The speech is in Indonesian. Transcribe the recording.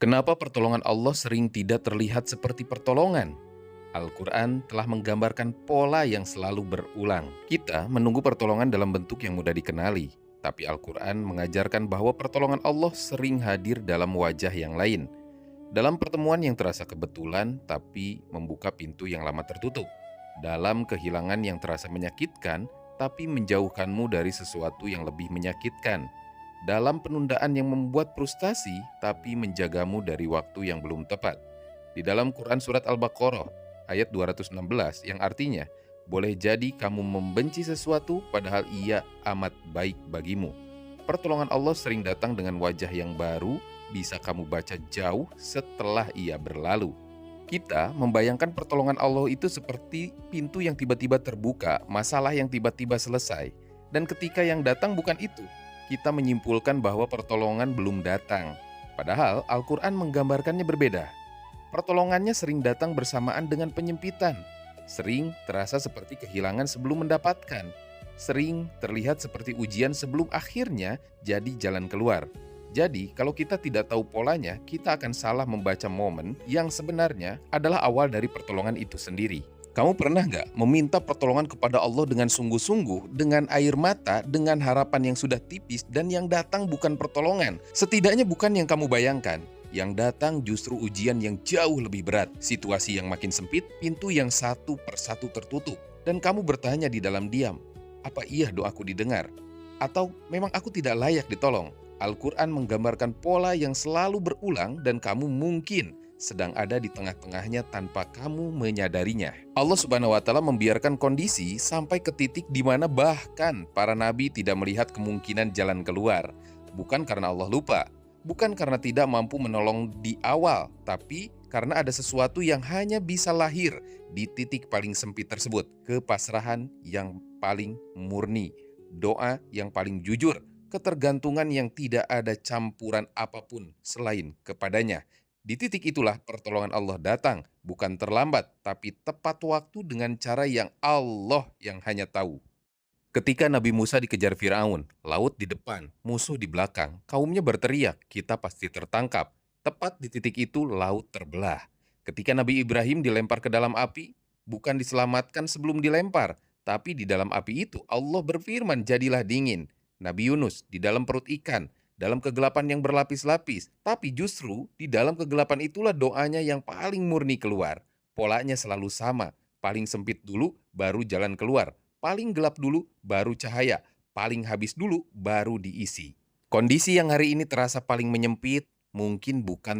Kenapa pertolongan Allah sering tidak terlihat seperti pertolongan? Al-Quran telah menggambarkan pola yang selalu berulang. Kita menunggu pertolongan dalam bentuk yang mudah dikenali, tapi Al-Quran mengajarkan bahwa pertolongan Allah sering hadir dalam wajah yang lain. Dalam pertemuan yang terasa kebetulan, tapi membuka pintu yang lama tertutup. Dalam kehilangan yang terasa menyakitkan, tapi menjauhkanmu dari sesuatu yang lebih menyakitkan. Dalam penundaan yang membuat frustasi, tapi menjagamu dari waktu yang belum tepat. Di dalam Quran Surat Al-Baqarah, ayat 216, yang artinya, boleh jadi kamu membenci sesuatu padahal ia amat baik bagimu. Pertolongan Allah sering datang dengan wajah yang baru, bisa kamu baca jauh setelah ia berlalu. Kita membayangkan pertolongan Allah itu seperti pintu yang tiba-tiba terbuka, masalah yang tiba-tiba selesai. Dan ketika yang datang bukan itu, kita menyimpulkan bahwa pertolongan belum datang. Padahal Al-Quran menggambarkannya berbeda. Pertolongannya sering datang bersamaan dengan penyempitan. Sering terasa seperti kehilangan sebelum mendapatkan. Sering terlihat seperti ujian sebelum akhirnya jadi jalan keluar. Jadi, kalau kita tidak tahu polanya, kita akan salah membaca momen yang sebenarnya adalah awal dari pertolongan itu sendiri. Kamu pernah nggak meminta pertolongan kepada Allah dengan sungguh-sungguh, dengan air mata, dengan harapan yang sudah tipis, dan yang datang bukan pertolongan? Setidaknya bukan yang kamu bayangkan. Yang datang justru ujian yang jauh lebih berat, situasi yang makin sempit, pintu yang satu persatu tertutup. Dan kamu bertanya di dalam diam, apa iya doaku didengar? Atau memang aku tidak layak ditolong? Al-Quran menggambarkan pola yang selalu berulang dan kamu mungkin sedang ada di tengah-tengahnya tanpa kamu menyadarinya. Allah Subhanahu wa Ta'ala membiarkan kondisi sampai ke titik di mana bahkan para nabi tidak melihat kemungkinan jalan keluar. Bukan karena Allah lupa, bukan karena tidak mampu menolong di awal, tapi karena ada sesuatu yang hanya bisa lahir di titik paling sempit tersebut. Kepasrahan yang paling murni, doa yang paling jujur, ketergantungan yang tidak ada campuran apapun selain kepadanya. Di titik itulah pertolongan Allah datang, bukan terlambat, tapi tepat waktu dengan cara yang Allah yang hanya tahu. Ketika Nabi Musa dikejar Firaun, laut di depan, musuh di belakang, kaumnya berteriak, kita pasti tertangkap. Tepat di titik itu laut terbelah. Ketika Nabi Ibrahim dilempar ke dalam api, bukan diselamatkan sebelum dilempar, tapi di dalam api itu Allah berfirman, jadilah dingin. Nabi Yunus di dalam perut ikan, dalam kegelapan yang berlapis-lapis, tapi justru di dalam kegelapan itulah doanya yang paling murni keluar. Polanya selalu sama, paling sempit dulu baru jalan keluar, paling gelap dulu baru cahaya, paling habis dulu baru diisi. Kondisi yang hari ini terasa paling menyempit mungkin bukan